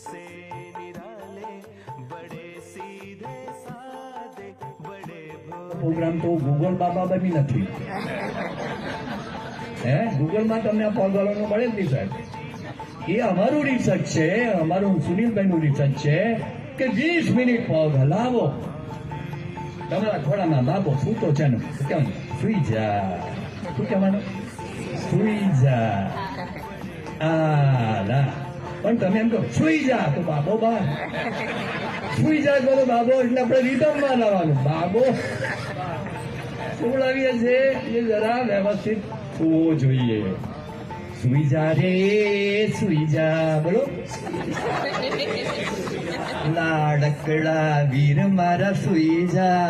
से निराले बड़े सीधे सादे बड़े પ્રોગ્રામ તો ગૂગલ બાબા બની નથી. હે ગૂગલ માં તમને આ પગવાનું મળે જ નહીં સાહેબ. એ અમારું રિસર્ચ છે, અમારું સુનિલભાઈ નું રિસર્ચ છે કે 20 મિનિટ પગ હલાવો, તમારા ખોળામાં બાબો સૂતો છે ને કેમ સુઈ જા, શું કહેવાનું સુઈ જા. પણ તમે એમ કહો સુઈ જા તો બાબો બહાર, સુઈ જાય તો બાબો એટલે આપણે રિધમમાં લાવવાનું. બાબો સુવડાવીએ છે એ જરા વ્યવસ્થિત હોવો જોઈએ. સુઈ જા રે સુઈ જા, બોલો લાડકડા વીર મારા સુઈ જા.